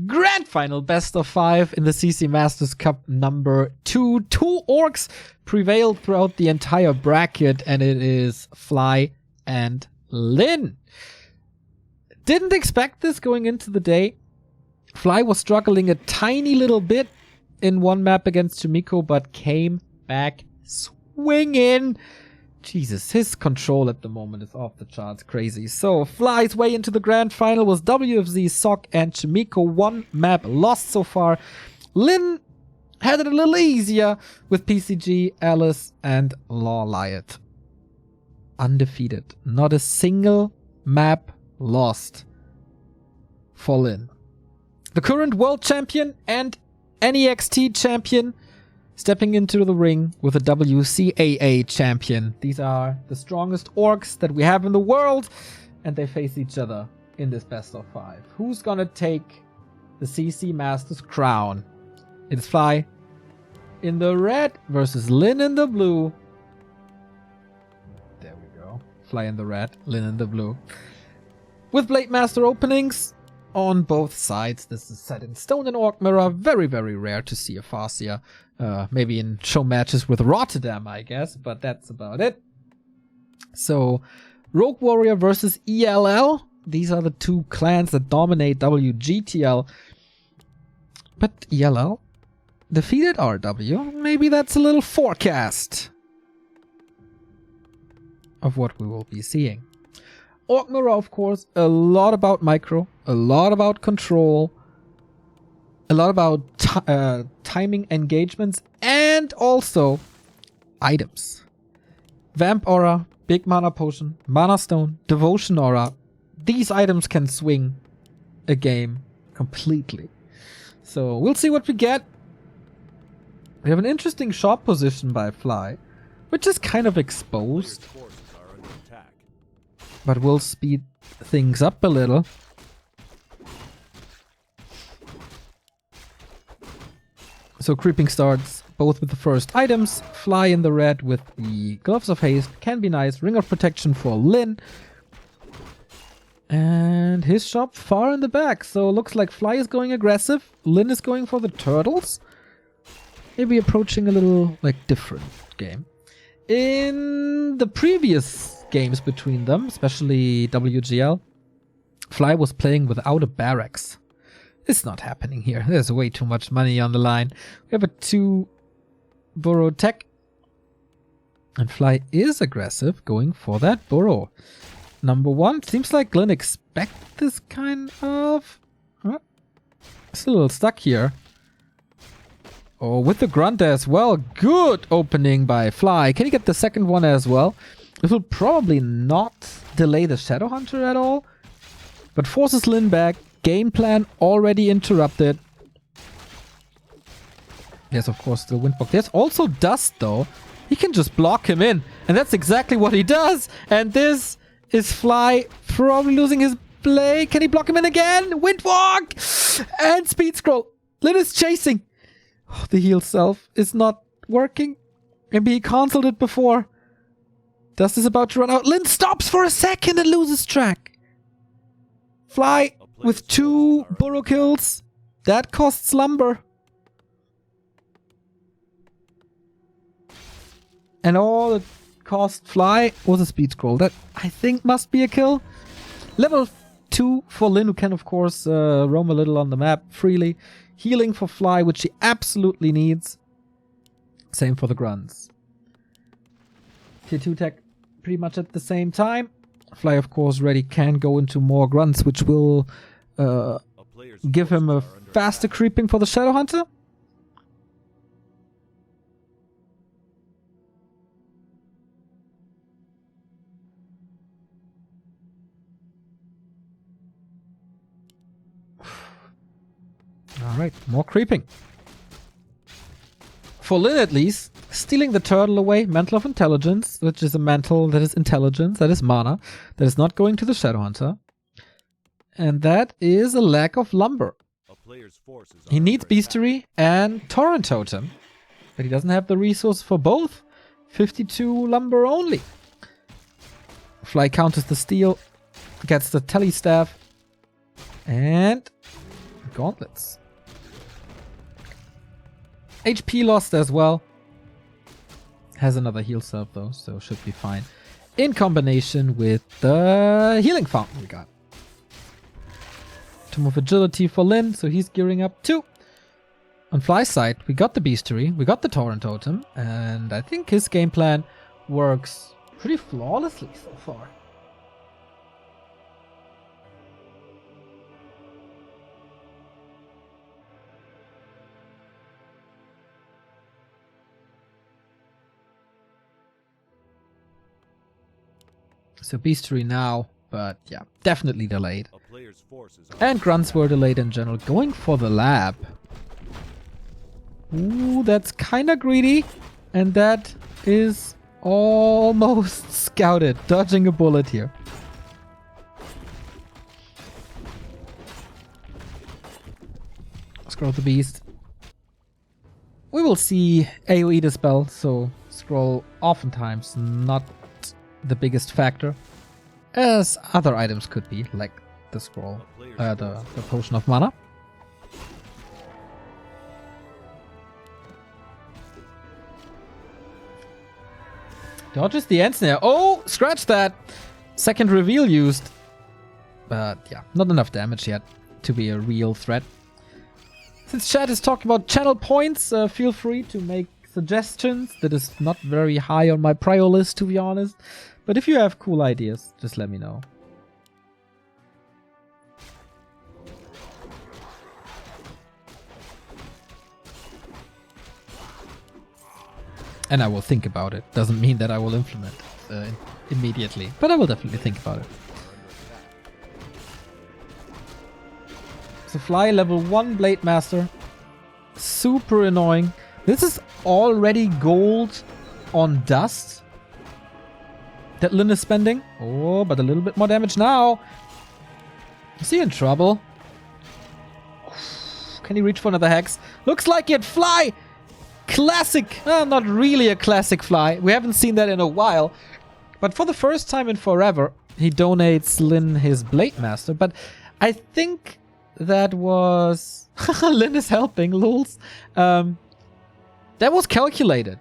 Grand final best of 5 in the CC Masters Cup number 2. 2 orcs prevailed throughout the entire bracket, and it is Fly and Lin. Didn't expect this going into the day. Fly was struggling a tiny little bit in one map against Chimiko, but came back swinging. Jesus, his control at the moment is off the charts crazy. So, Fly's way into the grand final was WFZ, Sock, and Chimiko. 1 map lost so far. Lin had it a little easier with PCG, Alice, and Lawliot. Undefeated. Not a single map lost for Lin. The current world champion and NEXT champion stepping into the ring with a WCAA champion. These are the strongest orcs that we have in the world, and they face each other in this best of 5. Who's gonna take the CC Masters crown? It's Fly in the red versus Lin in the blue. There we go. Fly in the red, Lin in the blue. With Blade Master openings on both sides. This is set in stone and Orc Mirror. Very, very rare to see a Farseer. Maybe in show matches with Rotterdam, I guess, but that's about it. So, Rogue Warrior versus ELL. These are the 2 clans that dominate WGTL. But ELL defeated RW. Maybe that's a little forecast of what we will be seeing. Orc Mirror, of course, a lot about micro, a lot about control, a lot about timing engagements, and also items. Vamp Aura, Big Mana Potion, Mana Stone, Devotion Aura. These items can swing a game completely. So we'll see what we get. We have an interesting shop position by Fly, which is kind of exposed, but we'll speed things up a little. So creeping starts both with the first items. Fly in the red with the Gloves of Haste. Can be nice. Ring of Protection for Lin. And his shop far in the back. So looks like Fly is going aggressive. Lin is going for the turtles. Maybe approaching a little like different game. In the previous games between them, especially WGL, Fly was playing without a barracks. It's not happening here. There's way too much money on the line. We have a 2 burrow tech. And Fly is aggressive, going for that burrow. Number 1. Seems like Glenn expect this kind of... Huh? It's a little stuck here. Oh, with the grunt as well. Good opening by Fly. Can he get the second one as well? This will probably not delay the Shadowhunter at all, but forces Lin back. Game plan already interrupted. Yes, of course, the Windblock. There's also Dust, though. He can just block him in, and that's exactly what he does. And this is Fly probably losing his play. Can he block him in again? Windwalk! And Speed Scroll. Lin is chasing. Oh, the heal self is not working. Maybe he cancelled it before. Dust is about to run out. Lin stops for a second and loses track. Fly with 2 burrow kills. That costs lumber. And all it cost Fly was a speed scroll. That, I think, must be a kill. Level 2 for Lin, who can, of course, roam a little on the map freely. Healing for Fly, which he absolutely needs. Same for the grunts. Tier 2 tech pretty much at the same time. Fly, of course, ready can go into more grunts, which will give him a faster creeping for the Shadowhunter. Alright, more creeping. For Lin at least, stealing the turtle away, Mantle of Intelligence, which is a mantle that is intelligence, that is mana, that is not going to the Shadowhunter. And that is a lack of lumber. He needs Beastery and Torrent Totem, but he doesn't have the resource for both. 52 lumber only. Fly counters the steal, gets the Telly Staff, and gauntlets. HP lost as well. Has another heal self though, so should be fine. In combination with the healing fountain we got. Tomb of Agility for Lin, so he's gearing up too. On Fly's side, we got the Beastery, we got the Torrent Totem, and I think his game plan works pretty flawlessly so far. So Beastery now, but yeah, definitely delayed. And grunts were delayed in general. Going for the lab. Ooh, that's kinda greedy. And that is almost scouted. Dodging a bullet here. Scroll the beast. We will see AoE dispel, so scroll oftentimes not the biggest factor, as other items could be, like the scroll, the potion of mana. Dodges the end snare. Oh, scratch that! Second reveal used. But yeah, not enough damage yet to be a real threat. Since chat is talking about channel points, feel free to make suggestions. That is not very high on my prior list, to be honest. But if you have cool ideas, just let me know. And I will think about it. Doesn't mean that I will implement immediately, but I will definitely think about it. So Fly level 1 Blade Master. Super annoying. This is already gold on dust that Lin is spending. Oh, but a little bit more damage now. Is he in trouble? Can he reach for another hex? Looks like it. Fly! Classic. Not really a classic Fly. We haven't seen that in a while. But for the first time in forever, he donates Lin his Blade Master. But I think that was... Lin is helping, lols. That was calculated.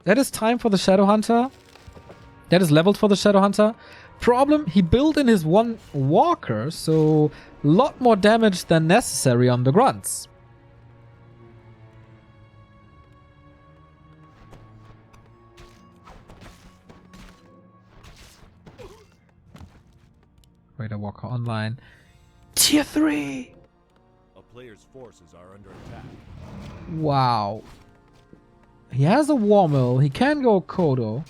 That is time for the Shadowhunter. That is leveled for the Shadowhunter. Problem, he built in his one walker, so a lot more damage than necessary on the grunts. Raider Walker online. Tier 3! A player's forces are under attack. Wow. He has a Warmill. He can go Kodo.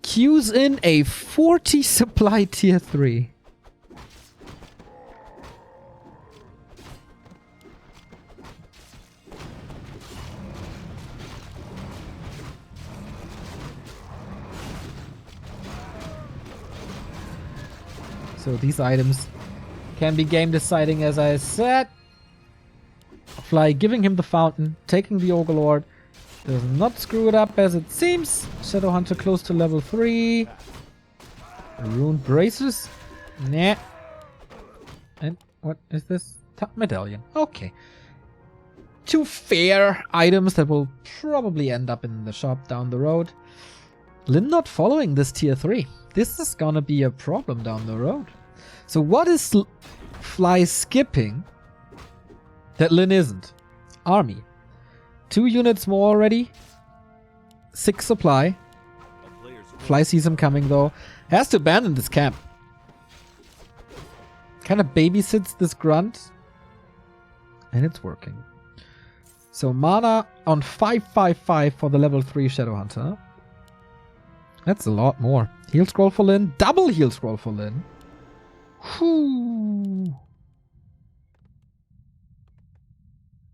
Queues in a 40 supply tier 3. So these items can be game deciding, as I said. Fly giving him the fountain, taking the Overlord. Does not screw it up as it seems. Shadowhunter close to level 3. Rune braces. Nah. And what is this? Top medallion. Okay. Two fair items that will probably end up in the shop down the road. Lin not following this tier 3. This is gonna be a problem down the road. So what is Fly skipping that Lin isn't? Army. 2 units more already. 6 supply. Fly sees him coming though. Has to abandon this camp. Kind of babysits this grunt. And it's working. So mana on 555 for the level 3 Shadowhunter. That's a lot more. Heal scroll for Lin. Double heal scroll for Lin. Whew.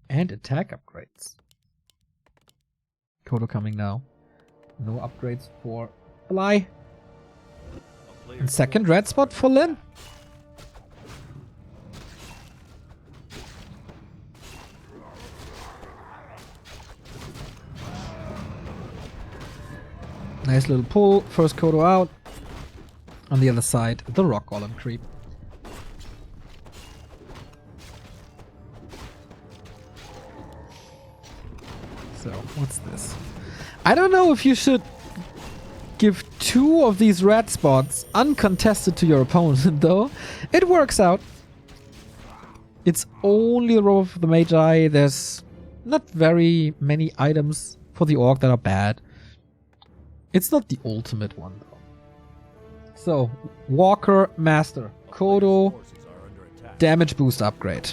And attack upgrades. Kodo coming now. No upgrades for Fly. And second red spot for Lin. Nice little pull. First Kodo out. On the other side, the rock golem creep. So, what's this? I don't know if you should give 2 of these red spots uncontested to your opponent, though. It works out. It's only the row of the Magi. There's not very many items for the Orc that are bad. It's not the ultimate one, though. So, Walker Master. Kodo. Damage boost upgrade.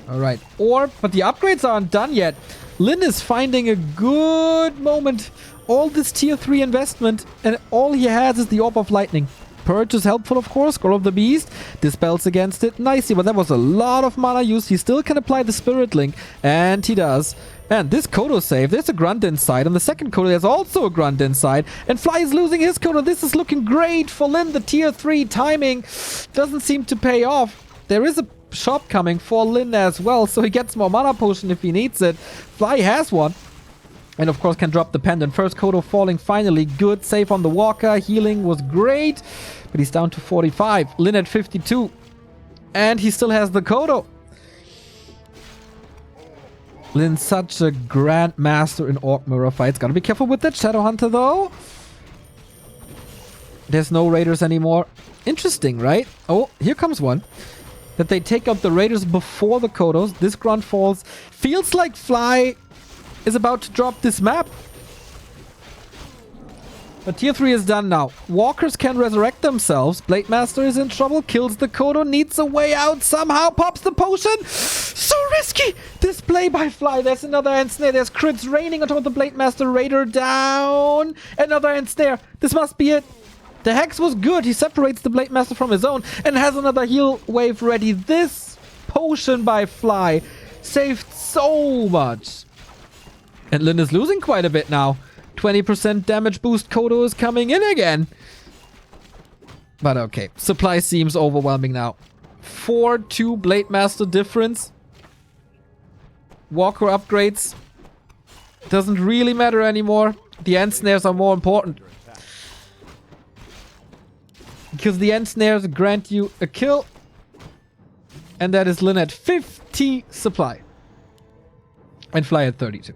Alright, but the upgrades aren't done yet. Lin is finding a good moment. All this tier 3 investment, and all he has is the Orb of Lightning. Purge is helpful, of course. Scroll of the Beast dispels against it nicely, but that was a lot of mana used. He still can apply the Spirit Link, and he does. And this Kodo save, there's a Grunt inside. On the second Kodo, there's also a Grunt inside. And Fly is losing his Kodo. This is looking great for Lin. The tier 3 timing doesn't seem to pay off. There is a shop coming for Lin as well, so he gets more mana potion if he needs it. Fly has one. And of course can drop the pendant. First Kodo falling finally. Good save on the Walker. Healing was great. But he's down to 45. Lin at 52. And he still has the Kodo. Lin's such a grand master in Orc Mirror fights. Gotta be careful with that Shadow Hunter though. There's no Raiders anymore. Interesting, right? Oh, here comes one. That they take out the Raiders before the Kodos. This Grunt falls. Feels like Fly is about to drop this map. But tier 3 is done now. Walkers can resurrect themselves. Blade Master is in trouble. Kills the Kodo. Needs a way out. Somehow pops the potion. So risky. This play by Fly. There's another Ensnare. There's crits raining on top of the Blade Master. Raider down. Another Ensnare. This must be it. The Hex was good. He separates the Blade Master from his own and has another heal wave ready. This potion by Fly saved so much. And Lin is losing quite a bit now. 20% damage boost. Kodo is coming in again. But okay. Supply seems overwhelming now. 4-2 Blade Master difference. Walker upgrades. Doesn't really matter anymore. The Ensnares are more important. Because the Ensnares grant you a kill. And that is Lin at 50 supply. And Fly at 32.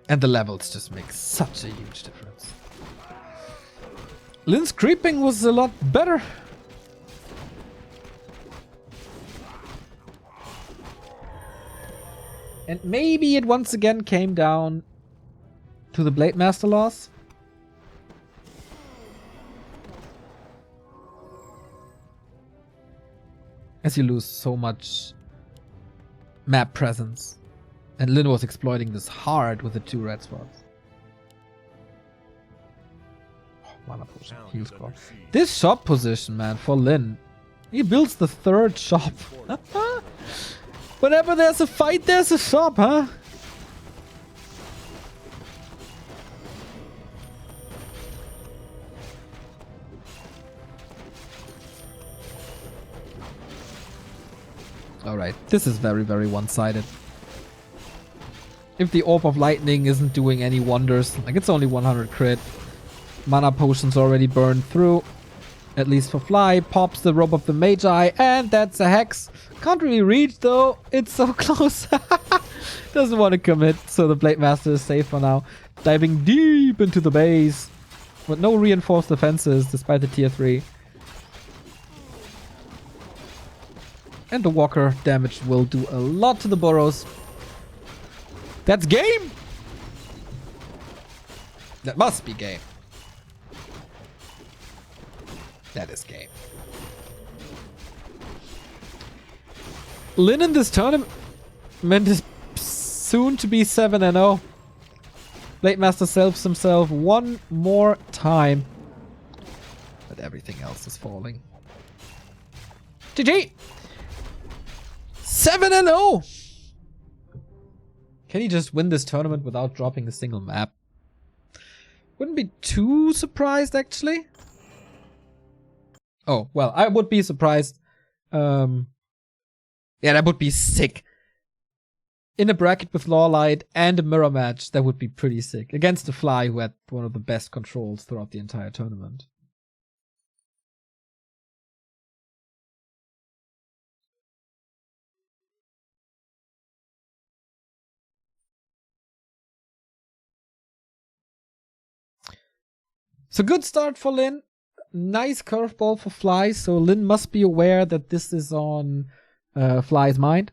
And the levels just make such a huge difference. Lin's creeping was a lot better. And maybe it once again came down to the Blade Master loss. As you lose so much map presence. And Lin was exploiting this hard with the 2 red spots. Oh, mana potion, heal score. This shop position, man, for Lin. He builds the 3rd shop. Whenever there's a fight, there's a shop, huh? Alright, this is very, very one-sided. If the Orb of Lightning isn't doing any wonders, like it's only 100 crit. Mana potions already burned through. At least for Fly. Pops the Robe of the Magi, and that's a Hex. Can't really reach though. It's so close. Doesn't want to commit, so the Blade Master is safe for now. Diving deep into the base. With no reinforced defenses, despite the tier 3. And the Walker damage will do a lot to the burrows. That's game! That must be game. That is game. Lin in this tournament is soon to be 7-0. Blade Master sells himself one more time. But everything else is falling. GG! 7-0! Can he just win this tournament without dropping a single map? Wouldn't be too surprised, actually. Oh, well, I would be surprised. Yeah, that would be sick. in a bracket with Lawlight and a mirror match, that would be pretty sick. Against the Fly, who had one of the best controls throughout the entire tournament. So good start for Lin. Nice curveball for Fly. So Lin must be aware that this is on Fly's mind.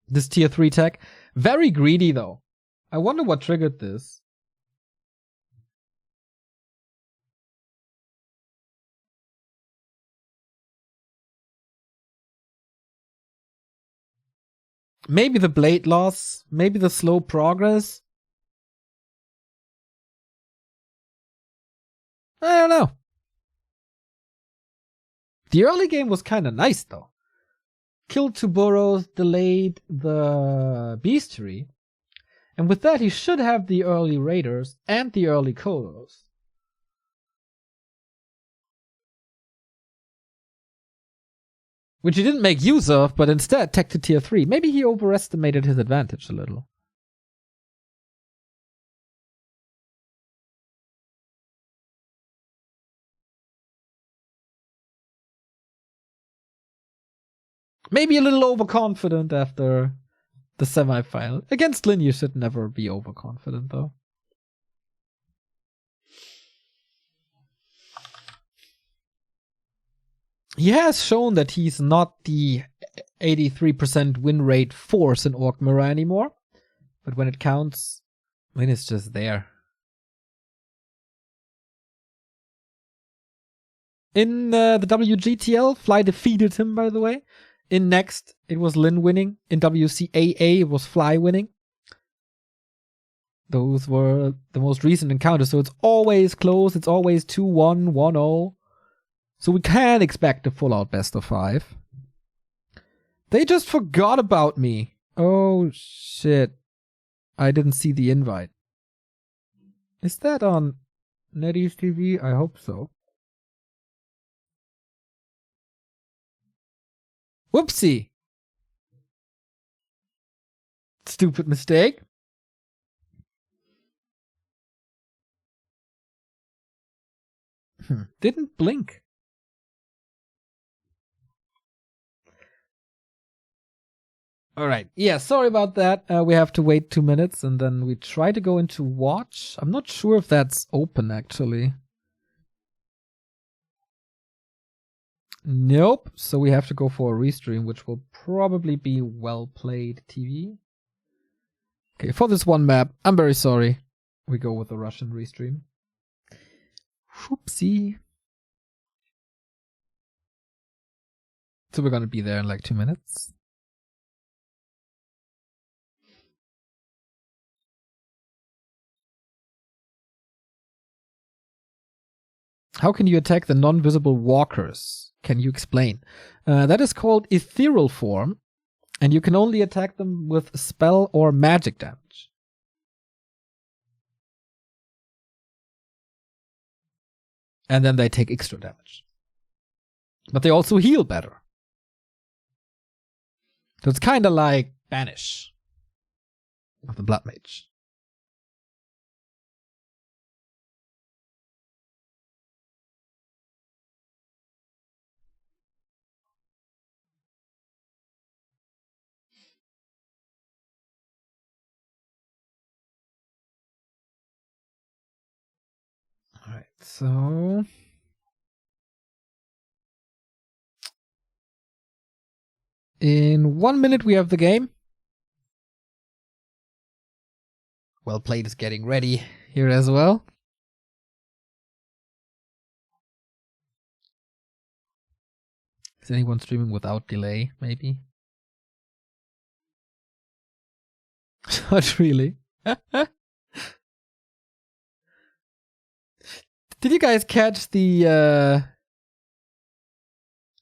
This tier 3 tech. Very greedy though. I wonder what triggered this. Maybe the blade loss. Maybe the slow progress. I don't know. The early game was kind of nice though. Killed 2 burrows, delayed the beastery. And with that, he should have the early raiders and the early kodos. Which he didn't make use of, but instead tech to tier 3. Maybe he overestimated his advantage a little. Maybe a little overconfident after the semifinal. Against Lin, you should never be overconfident, though. He has shown that he's not the 83% win rate force in Orc Mirror anymore. But when it counts, Lin is just there. In the WGTL, Fly defeated him, by the way. In Next, it was Lin winning. In WCAA, it was Fly winning. Those were the most recent encounters, so it's always close. It's always 2-1, 1-0. So we can expect a full-out best of 5. They just forgot about me. Oh, shit. I didn't see the invite. Is that on NetEase TV? I hope so. Whoopsie. Stupid mistake. Didn't blink. Alright, yeah, sorry about that. We have to wait 2 minutes and then we try to go into watch. I'm not sure if that's open actually. Nope, so we have to go for a restream, which will probably be Well Played TV. Okay, for this one map, I'm very sorry. We go with a Russian restream. Whoopsie. So we're gonna be there in like 2 minutes. How can you attack the non-visible walkers? Can you explain? That is called ethereal form, and you can only attack them with spell or magic damage. And then they take extra damage. But they also heal better. So it's kind of like Banish of the Blood Mage. Alright, so in 1 minute we have the game. Well Played is getting ready here as well. Is anyone streaming without delay, maybe? Not really. Did you guys catch the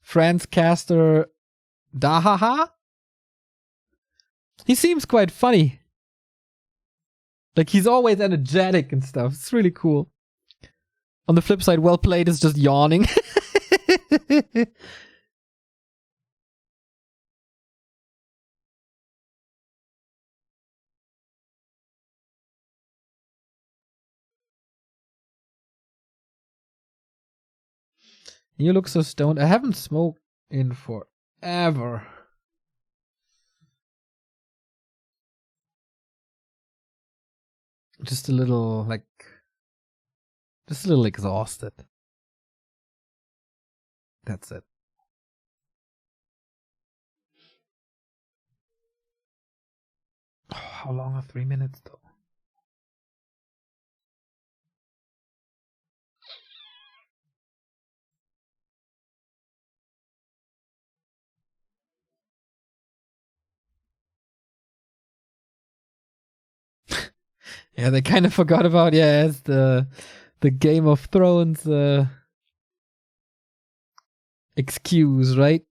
France caster Dahaha? He seems quite funny. Like, he's always energetic and stuff. It's really cool. On the flip side, Well Played is just yawning. You look so stoned. I haven't smoked in forever. Just a little, just a little exhausted. That's it. Oh, how long are 3 minutes though? Yeah, they kind of forgot about it's the Game of Thrones excuse, right?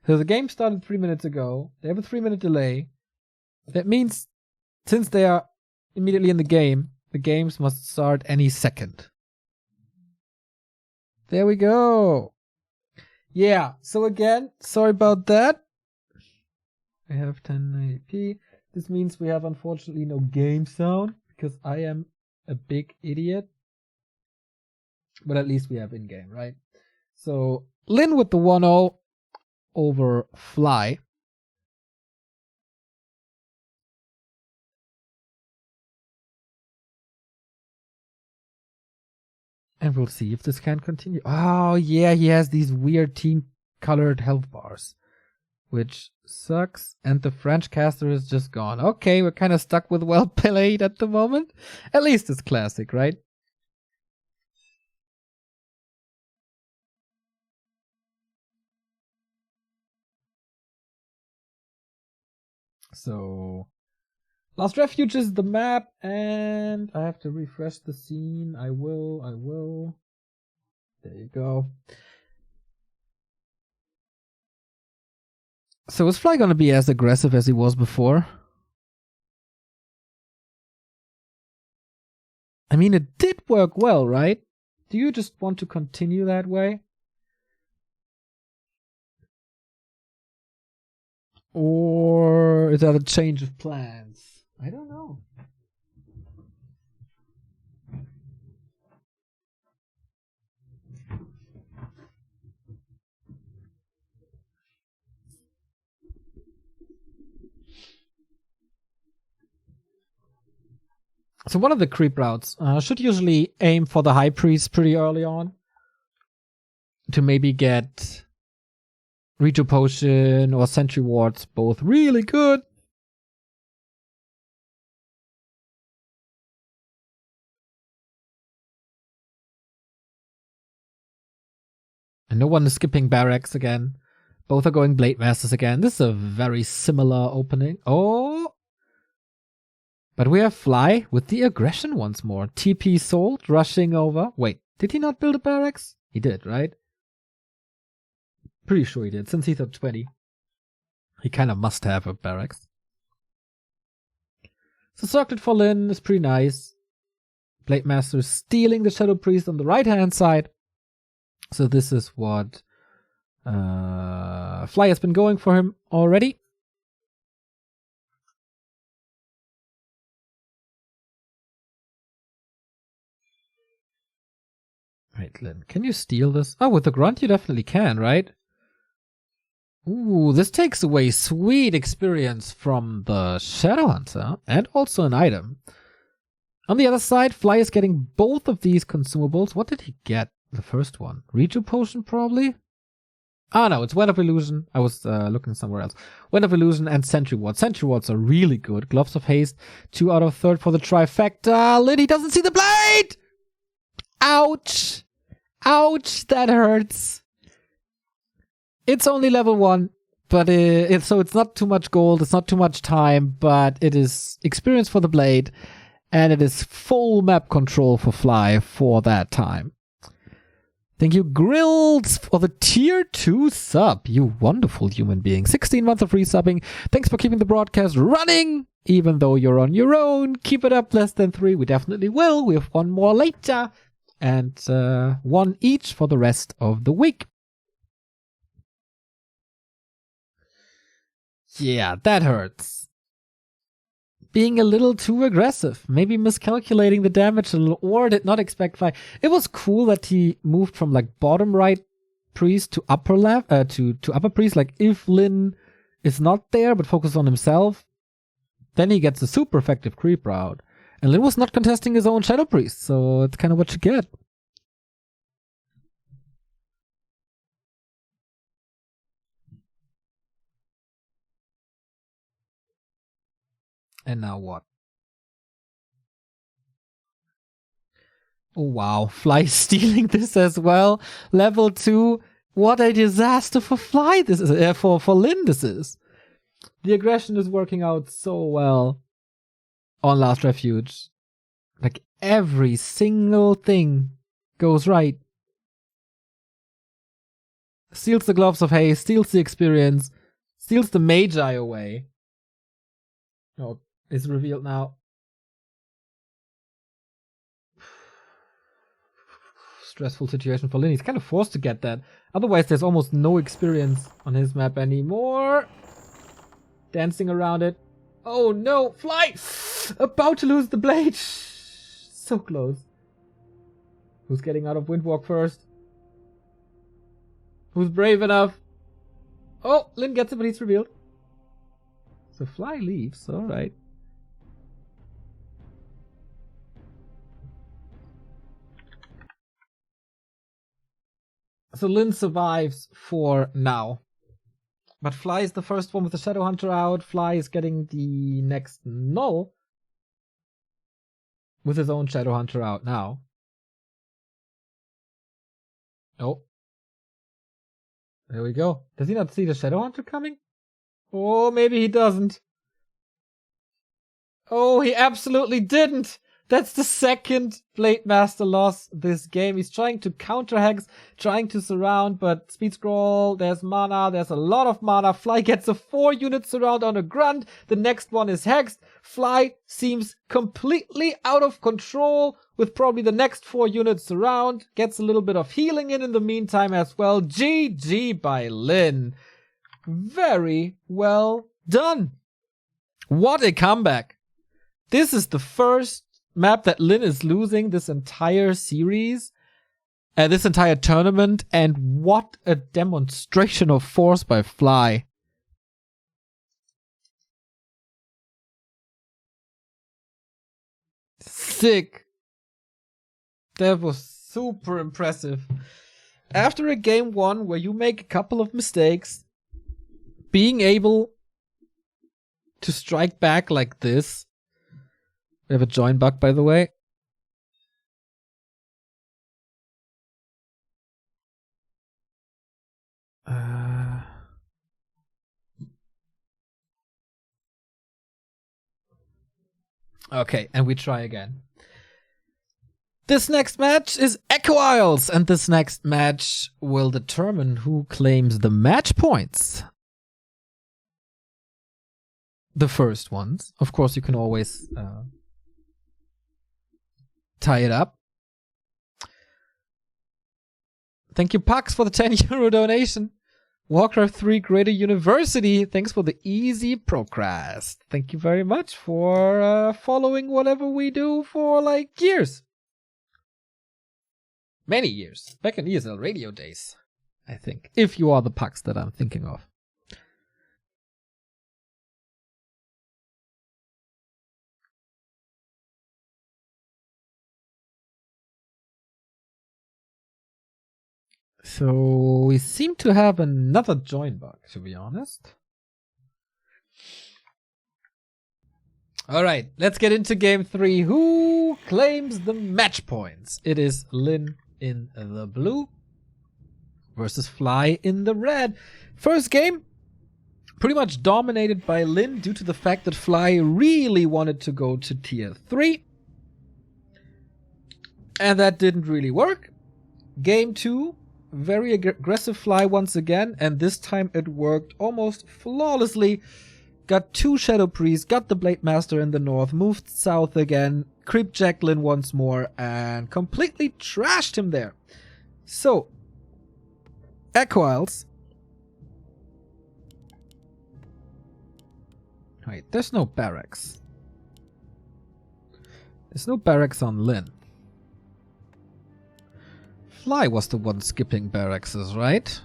So the game started 3 minutes ago. They have a 3-minute delay. That means since they are immediately in the games must start any second. There we go. Yeah, so again, sorry about that. We have 1080p. This means we have unfortunately no game sound because I am a big idiot. But at least we have in-game, right? So Lin with the 1-0 over Fly. And we'll see if this can continue. Oh yeah, he has these weird team-colored health bars, which sucks. And the French caster is just gone. Okay, we're kind of stuck with well played at the moment. At least it's classic, right? So, Last Refuge is the map, and I have to refresh the scene. I will. There you go. So is Fly gonna be as aggressive as he was before? I mean, it did work well, right? Do you just want to continue that way? Or is that a change of plans? I don't know. So one of the creep routes should usually aim for the High Priest pretty early on to maybe get Rejo Potion or Sentry Wards, both really good. And no one is skipping Barracks again. Both are going Blade Masters again. This is a very similar opening. Oh! But we have Fly with the aggression once more. TP Sold, rushing over. Wait, did he not build a Barracks? He did, right? Pretty sure he did, since he's at 20. He kind of must have a Barracks. So Circlet for Lin is pretty nice. Blade Master stealing the Shadow Priest on the right-hand side. So this is what Fly has been going for him already. Right, Lin, can you steal this? Oh, with the Grunt you definitely can, right? Ooh, this takes away sweet experience from the Shadowhunter and also an item. On the other side, Fly is getting both of these consumables. What did he get? The first one? Rejo Potion, probably? Ah, no, it's Wind of Illusion. I was looking somewhere else. Wind of Illusion and Sentry Wards. Sentry Wards are really good. Gloves of Haste, 2 out of 3rd for the trifecta. Liddy doesn't see the blade! Ouch! Ouch, that hurts. It's only level 1, but so it's not too much gold, it's not too much time, but it is experience for the blade, and it is full map control for Fly for that time. Thank you, Grills, for the tier 2 sub. You wonderful human being. 16 months of resubbing. Thanks for keeping the broadcast running, even though you're on your own. Keep it up, less than 3. We definitely will. We have one more later. And 1 each for the rest of the week. Yeah, that hurts. being a little too aggressive, maybe miscalculating the damage a little, or did not expect Fly. It was cool that he moved from like bottom right priest to upper left, to upper priest. Like if Lin is not there but focus on himself, then he gets a super effective creep route. And Lin was not contesting his own shadow priest, so it's kind of what you get. And now what? Oh wow, Fly stealing this as well. Level 2. What a disaster for Fly this is, for Lin this is. The aggression is working out so well on Last Refuge. Like every single thing goes right. Steals the Gloves of Haste, steals the experience, steals the Magi away. Oh, it's revealed now. Stressful situation for Lin. He's kind of forced to get that. Otherwise, there's almost no experience on his map anymore. Dancing around it. Oh no, Fly! About to lose the blade. So close. Who's getting out of Windwalk first? Who's brave enough? Oh, Lin gets it, but he's revealed. So Fly leaves, alright. So Lin survives for now. But Fly is the first one with the Shadow Hunter out. Fly is getting the next null with his own Shadow Hunter out now. Oh. There we go. Does he not see the Shadow Hunter coming? Oh, maybe he doesn't. Oh, he absolutely didn't. That's the second Blade Master loss this game. He's trying to counter hex, trying to surround, but speed scroll, there's mana, there's a lot of mana. Fly gets a 4-unit surround on a grunt. The next one is hexed. Fly seems completely out of control with probably the next 4 units surround. Gets a little bit of healing in the meantime as well. GG by Lin. Very well done. What a comeback. This is the first map that Lin is losing this entire series, this entire tournament, and what a demonstration of force by Fly. Sick. That was super impressive. After a game 1 where you make a couple of mistakes, being able to strike back like this. We have a join bug, by the way. Okay, and we try again. This next match is Echo Isles, and this next match will determine who claims the match points. The first ones. Of course, you can always tie it up. Thank you, Pax, for the 10 euro donation. Warcraft 3 Greater University, thanks for the easy procrast. Thank you very much for following whatever we do for like years. Many years. Back in ESL radio days, I think. If you are the Pax that I'm thinking of. So we seem to have another join bug, to be honest. Alright, let's get into game 3. Who claims the match points? It is Lin in the blue versus Fly in the red. First game, pretty much dominated by Lin due to the fact that Fly really wanted to go to tier 3. And that didn't really work. Game 2, very aggressive Fly once again, and this time it worked almost flawlessly. Got 2 Shadow Priests, got the Blade Master in the north, moved south again, creeped Jacqueline once more, and completely trashed him there. So, Echo Isles. Wait, there's no barracks. There's no barracks on Lin. Fly was the one skipping barracks, right?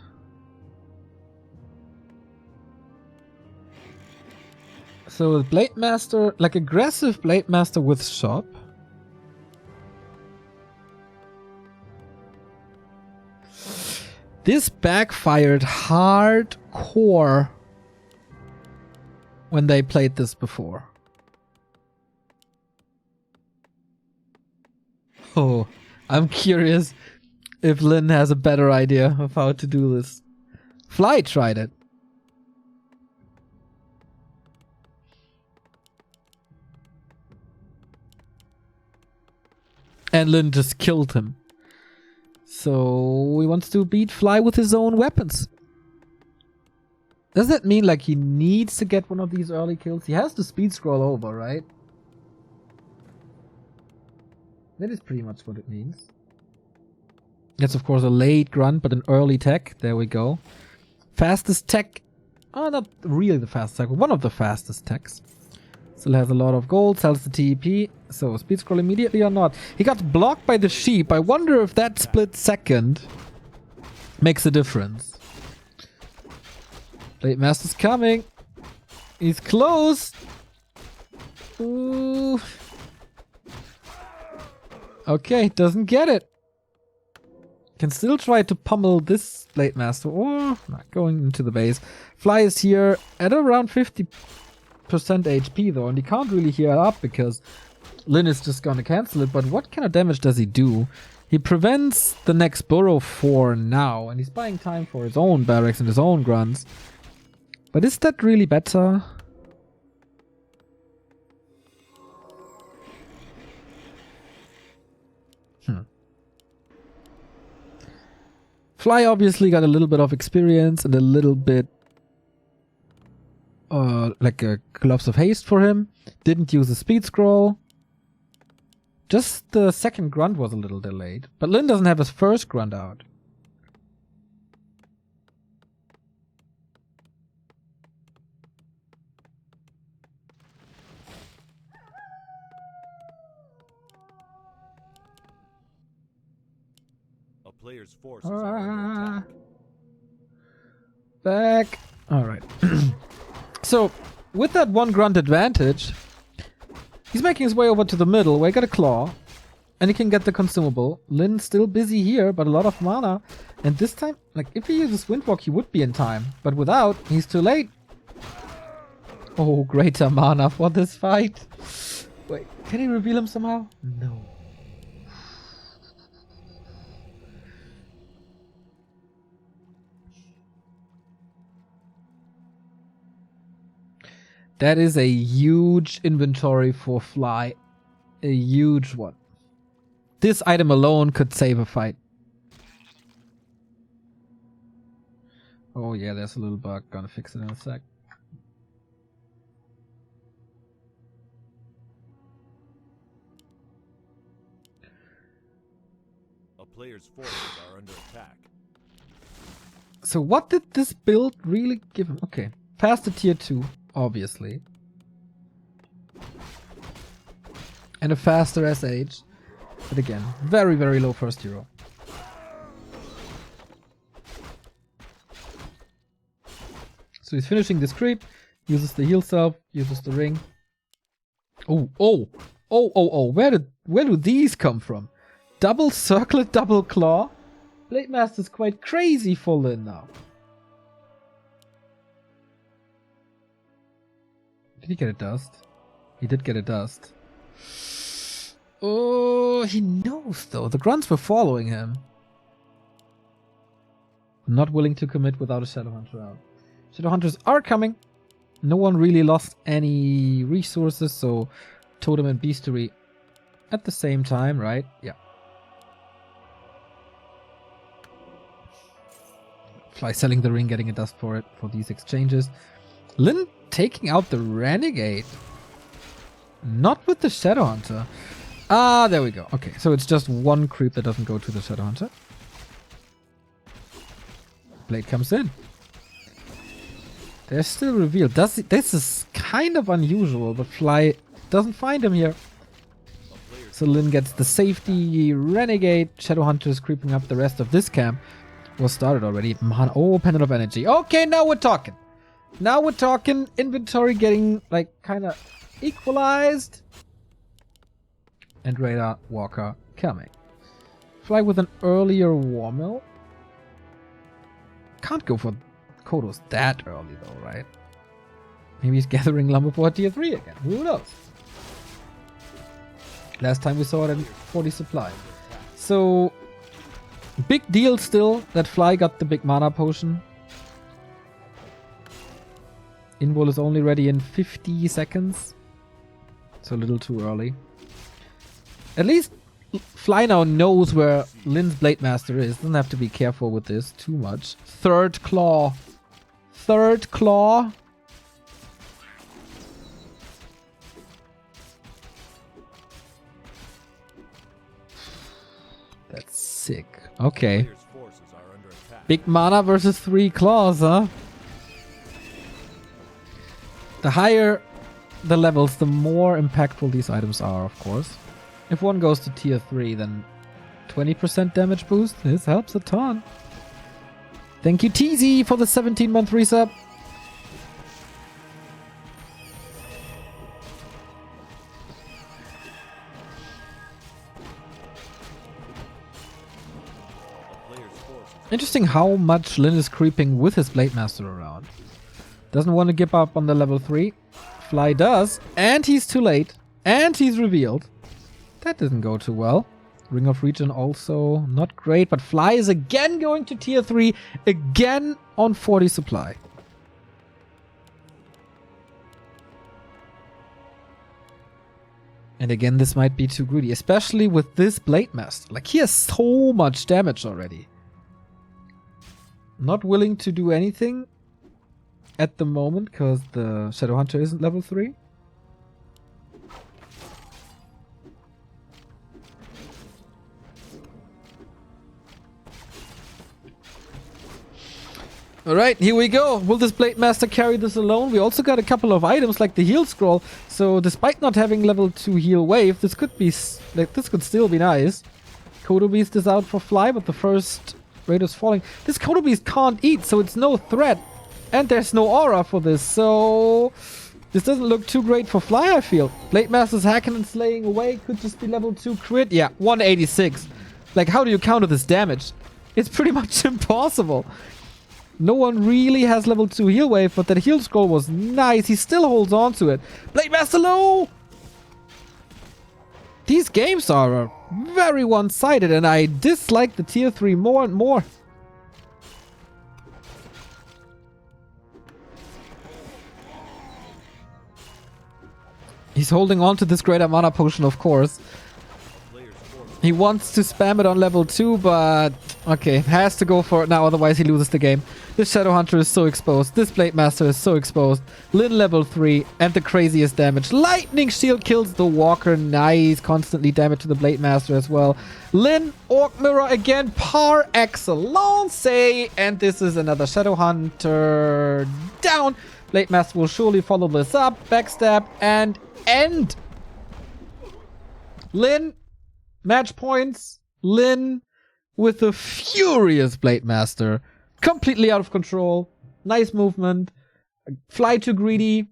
So Blade Master, like aggressive Blade Master with shop. This backfired hardcore when they played this before. Oh, I'm curious if Lin has a better idea of how to do this. Fly tried it. And Lin just killed him. So he wants to beat Fly with his own weapons. Does that mean like he needs to get one of these early kills? He has to speed scroll over, right? That is pretty much what it means. That's of course a late grunt, but an early tech. There we go. Fastest tech. Oh, not really the fastest tech, but one of the fastest techs. Still has a lot of gold, sells the TP. So speed scroll immediately or not. He got blocked by the sheep. I wonder if that split second makes a difference. Blade Master's coming. He's close. Ooh. Okay, doesn't get it. Can still try to pummel this Blade Master or not going into the base. Fly is here at around 50% HP though, and he can't really heal up because Lin is just gonna cancel it. But what kind of damage does he do? He prevents the next burrow for now, and he's buying time for his own barracks and his own grunts. But is that really better? Fly obviously got a little bit of experience and a little bit like a gloves of haste for him. Didn't use a speed scroll. Just the second grunt was a little delayed. But Lin doesn't have his first grunt out. A player's forces are under attack. Back. Alright. So, with that one grunt advantage, he's making his way over to the middle where he got a claw. And he can get the consumable. Lin's still busy here, but a lot of mana. And this time, like, if he uses Windwalk, he would be in time. But without, he's too late. Oh, greater mana for this fight. Wait, can he reveal him somehow? No. That is a huge inventory for Fly. A huge one. This item alone could save a fight. Oh yeah, there's a little bug. Gonna fix it in a sec. A player's forces are under attack. So what did this build really give him? Okay, faster tier 2, obviously. And a faster SH. But again, very, very low first hero. So he's finishing this creep, uses the heal self, uses the ring. Oh, where do these come from? Double circlet, double claw? Blade Master's quite crazy for Lin now. Did he get a dust? He did get a dust. Oh, he knows though. The grunts were following him. Not willing to commit without a Shadowhunter out. Shadowhunters are coming. No one really lost any resources, so Totem and Beastery at the same time, right? Yeah. Fly selling the ring, getting a dust for it for these exchanges. Lin taking out the Renegade. Not with the Shadowhunter. Ah, there we go. Okay, so it's just one creep that doesn't go to the Shadowhunter. Blade comes in. They're still revealed. This is kind of unusual, but Fly doesn't find him here. So Lin gets the safety. Renegade. Shadowhunter is creeping up the rest of this camp. Was started already. Man, oh, Pendant of Energy. Okay, now we're talking. Now we're talking. Inventory getting, like, kind of equalized. And Radar Walker coming. Fly with an earlier War Mill. Can't go for Kodos that early, though, right? Maybe he's gathering lumber for tier 3 again. Who knows? Last time we saw it at 40 supply. So... big deal still that Fly got the big mana potion. Invol is only ready in 50 seconds. So a little too early. At least Fly now knows where Lin's Blade Master is. Doesn't have to be careful with this too much. Third claw. Third claw. That's sick. Okay. Big mana versus 3 claws, huh? The higher the levels, the more impactful these items are, of course. If one goes to tier 3, then 20% damage boost. This helps a ton. Thank you, TZ, for the 17-month resub. Interesting how much Lin is creeping with his Blade Master around. Doesn't want to give up on the level 3. Fly does. And he's too late. And he's revealed. That didn't go too well. Ring of Region also not great. But Fly is again going to tier 3. Again on 40 supply. And again, this might be too greedy. Especially with this Blade Master. Like, he has so much damage already. Not willing to do anything at the moment because the Shadowhunter isn't level 3. Alright, here we go. Will this Blade Master carry this alone? We also got a couple of items like the heal scroll. So despite not having level 2 heal wave, this could be this could still be nice. Kodo Beast is out for Fly, but the first raid is falling. This Kodo Beast can't eat, so it's no threat. And there's no aura for this, so this doesn't look too great for Fly, I feel. Blade Master's hacking and slaying away could just be level 2 crit. Yeah, 186. Like, how do you counter this damage? It's pretty much impossible. No one really has level 2 heal wave, but that heal scroll was nice. He still holds on to it. Blade Master low! These games are very one-sided, and I dislike the tier 3 more and more. He's holding on to this greater mana potion, of course. He wants to spam it on level 2, but okay, has to go for it now, otherwise he loses the game. This Shadowhunter is so exposed. This Blade Master is so exposed. Lin level 3 and the craziest damage. Lightning Shield kills the Walker. Nice. Constantly damage to the Blade Master as well. Lin, Orc Mirror again. Par excellence. And this is another Shadowhunter down. Blade Master will surely follow this up. Backstab and end. Lin. Match points, Lin with a furious Blade Master. Completely out of control. Nice movement. Fly too greedy.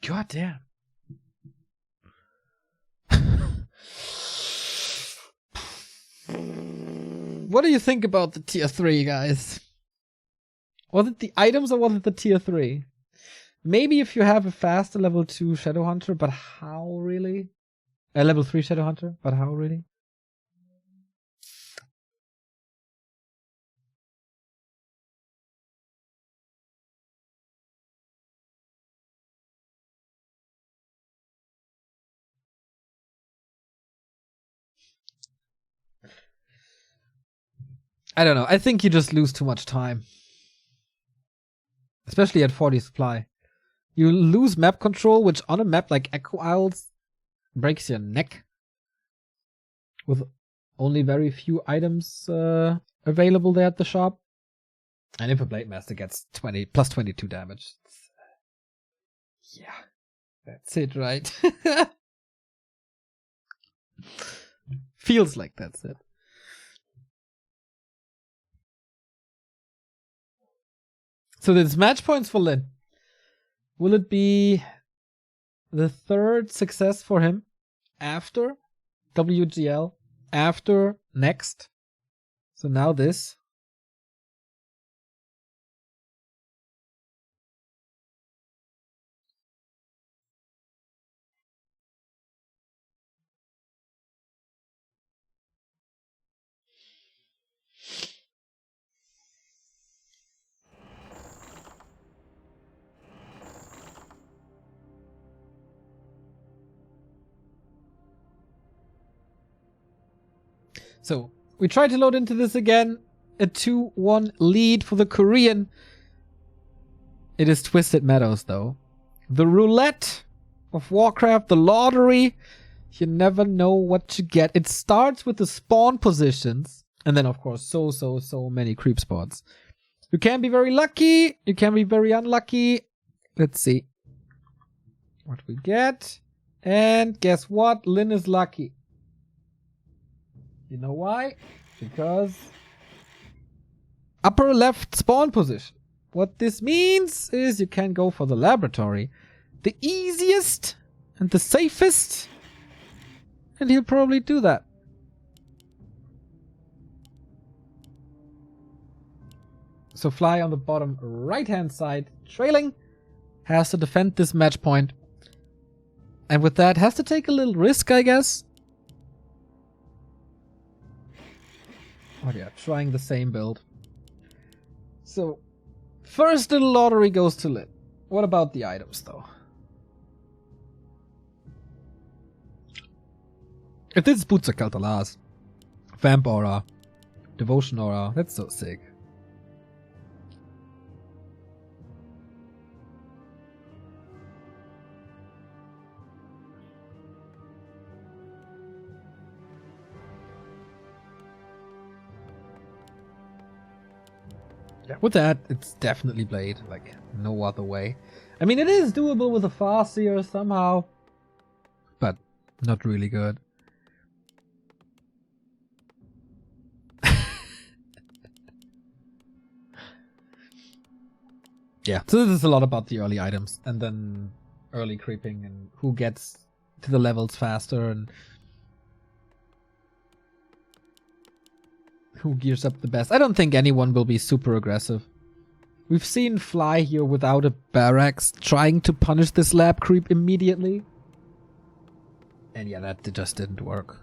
God damn. What do you think about the tier 3, guys? Was it the items or was it the tier 3? Maybe if you have a faster level 2 Shadowhunter, but how really? A level 3 Shadowhunter, but how really? I don't know. I think you just lose too much time. Especially at 40 supply. You lose map control, which on a map like Echo Isles breaks your neck. With only very few items available there at the shop. And if a Blade Master gets 20 plus 22 damage, yeah, that's it, right? Feels like that's it. So there's match points for Lin. Will it be the third success for him after WGL, after next? So now this. So we try to load into this again. A 2-1 lead for the Korean. It is Twisted Meadows though. The roulette of Warcraft, the lottery. You never know what you get. It starts with the spawn positions. And then of course so many creep spots. You can be very lucky. You can be very unlucky. Let's see what we get. And guess what? Lin is lucky. You know why? Because upper left spawn position. What this means is you can go for the laboratory. The easiest and the safest. And he'll probably do that. So Fly on the bottom right hand side, trailing, has to defend this match point. And with that, has to take a little risk, I guess. Oh yeah, trying the same build. So, first little lottery goes to Lin. What about the items though? If this is Boots of Kaltalas, Vamp Aura, Devotion Aura, that's so sick. Yeah, with that, it's definitely Blade, like no other way. I mean, it is doable with a Farseer somehow, but not really good. Yeah, so this is a lot about the early items and then early creeping and who gets to the levels faster and who gears up the best. I don't think anyone will be super aggressive. We've seen Fly here without a barracks trying to punish this lab creep immediately. And yeah, that just didn't work.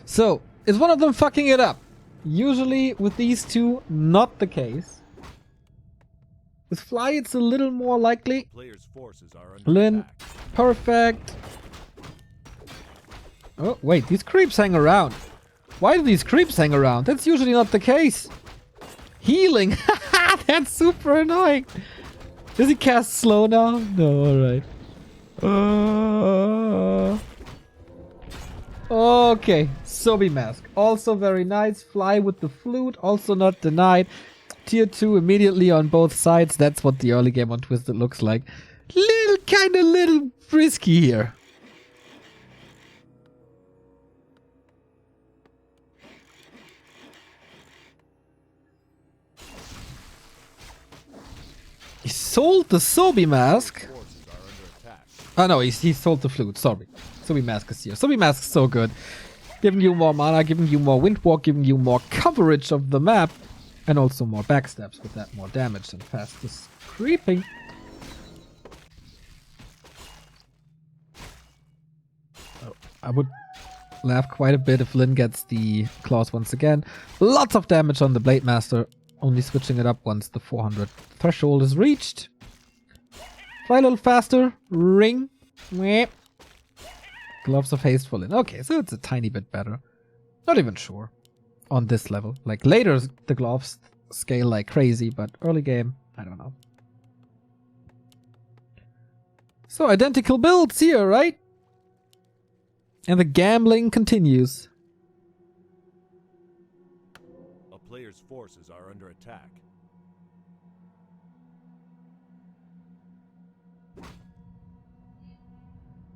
So, is one of them fucking it up? Usually with these two, not the case. With Fly, it's a little more likely. Players' forces are under Lin, attack. perfect. Oh, wait, these creeps hang around. Why do these creeps hang around? That's usually not the case. Healing! That's super annoying. Does he cast slow now? No, alright. Okay, Sobi Mask. Also very nice. Fly with the flute. Also not denied. Tier 2 immediately on both sides. That's what the early game on Twisted looks like. Little risky here. He sold the Sobi Mask. Forces are under attack. Oh no, he sold the flute. Sorry. Sobi Mask is here. Sobi Mask is so good. Giving you more mana, giving you more wind walk, giving you more coverage of the map. And also more backstabs with that, more damage and fastest creeping. Oh, I would laugh quite a bit if Lin gets the claws once again. Lots of damage on the Blade Master. Only switching it up once the 400 threshold is reached. Fly a little faster. Ring. Meh. Gloves of Haste for Lin. Okay, so it's a tiny bit better. Not even sure. On this level. Like later the gloves scale like crazy, but early game, I don't know. So identical builds here, right? And the gambling continues. A player's forces are under attack.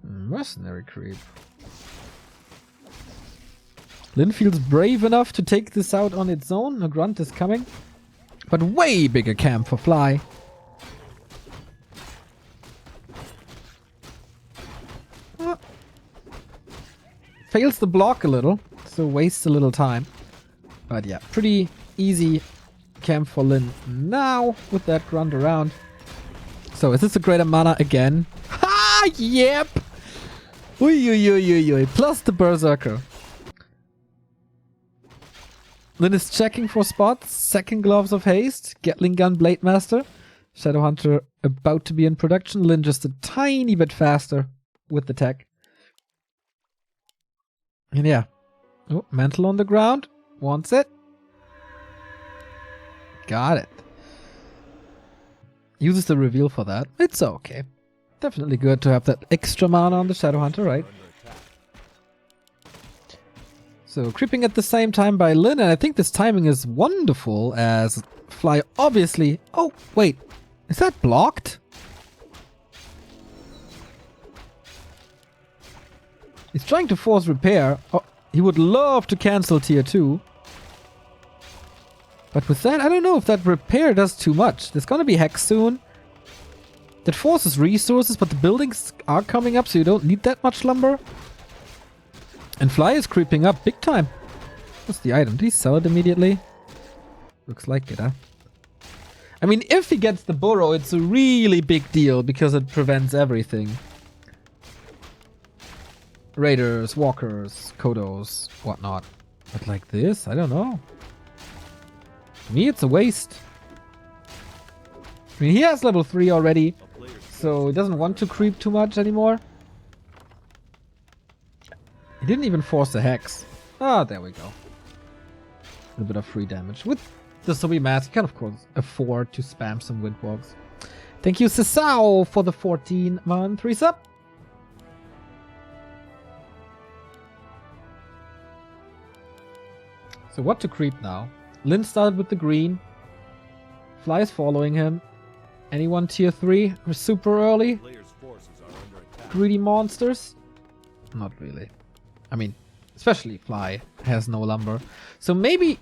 Mercenary creep. Lin feels brave enough to take this out on its own. A grunt is coming. But way bigger camp for Fly. Fails the block a little, so wastes a little time. But yeah, pretty easy camp for Lin now with that grunt around. So is this a greater mana again? Ha! Yep! Ui, ui, ui, ui, ui. Plus the Berserker. Lin is checking for spots. Second Gloves of Haste. Gatling Gun Blade Master. Shadowhunter about to be in production. Lin just a tiny bit faster with the tech. And yeah. Oh, Mantle on the ground. Wants it. Got it. Uses the reveal for that. It's okay. Definitely good to have that extra mana on the Shadowhunter, right? So creeping at the same time by Lin, and I think this timing is wonderful as Fly obviously... Oh, wait. Is that blocked? He's trying to force repair. Oh, he would love to cancel tier 2. But with that, I don't know if that repair does too much. There's gonna be Hex soon. That forces resources, but the buildings are coming up, so you don't need that much lumber. And Fly is creeping up big time. What's the item? Did he sell it immediately? Looks like it, huh? I mean, if he gets the burrow, it's a really big deal because it prevents everything. Raiders, walkers, kodos, whatnot. But like this, I don't know. To me, it's a waste. I mean, he has level 3 already, so he doesn't want to creep too much anymore. He didn't even force the Hex. Ah, there we go. A little bit of free damage. With the Sobi Mask, you can of course afford to spam some Windwalks. Thank you, Sisao, for the 14-month resub. So what to creep now? Lin started with the green. Fly is following him. Anyone tier 3? We're super early. Greedy monsters? Not really. I mean, especially Fly has no lumber. So maybe...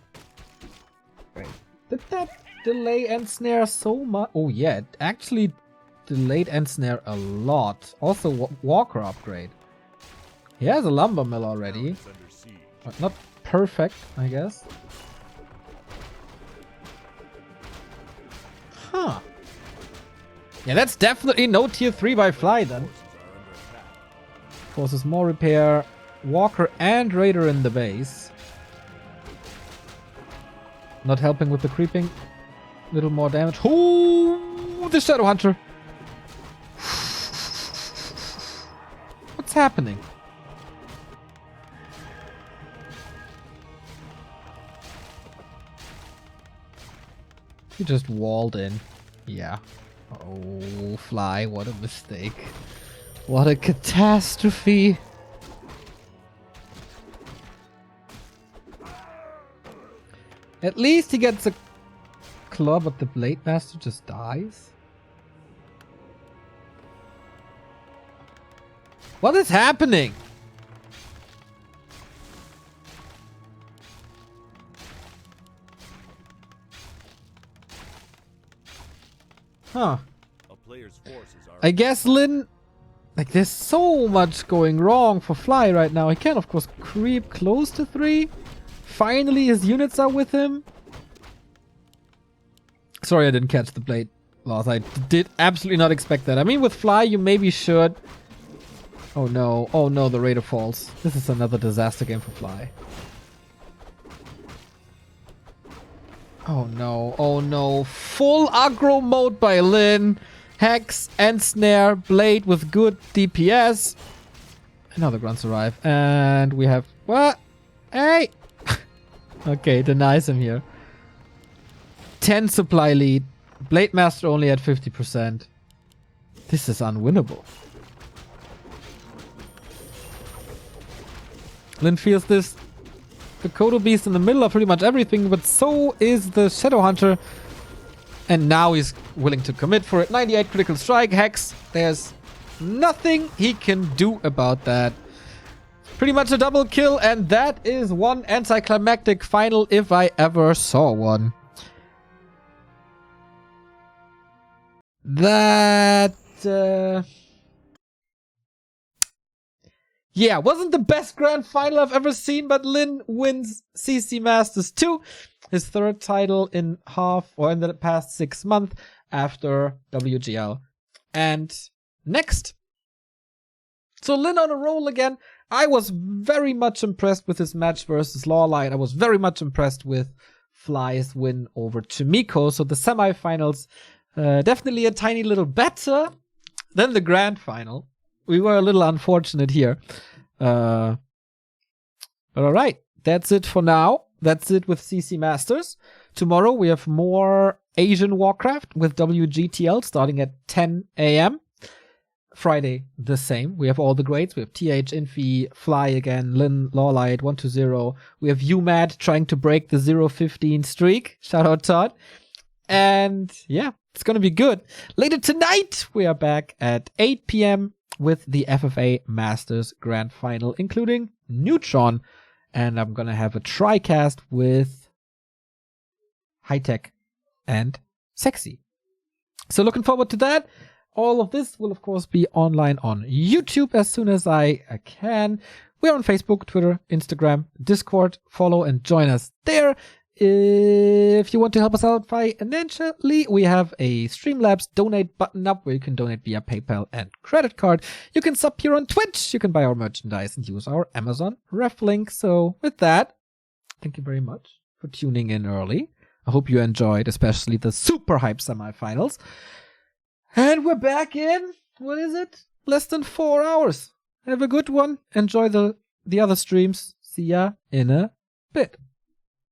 Wait. Did that delay end snare so much? Oh yeah, it actually delayed end snare a lot. Also Walker upgrade. He has a lumber mill already. But not perfect, I guess. Huh. Yeah, that's definitely no tier 3 by Fly then. Forces more repair. Walker and Raider in the base. Not helping with the creeping. Little more damage. Oh, the Shadowhunter. What's happening? He just walled in. Yeah. Oh, Fly, what a mistake. What a catastrophe. At least he gets a club, but the Blade Master just dies. What is happening? Huh. I guess Lin... Like, there's so much going wrong for Fly right now. He can, of course, creep close to 3. Finally, his units are with him. Sorry I didn't catch the blade loss. I did absolutely not expect that. I mean, with Fly, you maybe should. Oh no. Oh no, the Raider falls. This is another disaster game for Fly. Oh no. Oh no. Full aggro mode by Lin. Hex and Snare. Blade with good DPS. And now the grunts arrive. And we have... What? Hey! Okay, denies him here. 10 supply lead. Blade Master only at 50%. This is unwinnable. Lin feels this. The Kodo Beast in the middle of pretty much everything, but so is the Shadow Hunter. And now he's willing to commit for it. 98 critical strike, Hex. There's nothing he can do about that. Pretty much a double kill, and that is one anticlimactic final if I ever saw one. That... yeah, wasn't the best grand final I've ever seen, but Lin wins CC Masters 2, his third title in the past 6 months after WGL. And next. So Lin on a roll again. I was very much impressed with his match versus Lawlight. I was very much impressed with Fly's win over Chimiko. So the semifinals, definitely a tiny little better than the grand final. We were a little unfortunate here. But alright, that's it for now. That's it with CC Masters. Tomorrow we have more Asian Warcraft with WGTL starting at 10 a.m. Friday, the same. We have all the grades. We have TH, Infi, Fly again, Lin, Lawlight, 120. We have UMAD trying to break the 0-15 streak. Shout out Todd. And yeah, it's going to be good. Later tonight, we are back at 8 p.m. with the FFA Masters Grand Final, including Neutron. And I'm going to have a TriCast with High Tech and Sexy. So looking forward to that. All of this will, of course, be online on YouTube as soon as I can. We're on Facebook, Twitter, Instagram, Discord. Follow and join us there. If you want to help us out financially, we have a Streamlabs donate button up where you can donate via PayPal and credit card. You can sub here on Twitch. You can buy our merchandise and use our Amazon ref link. So with that, thank you very much for tuning in early. I hope you enjoyed, especially the super hype semifinals. And we're back in, what is it? Less than 4 hours. Have a good one. Enjoy the other streams. See ya in a bit.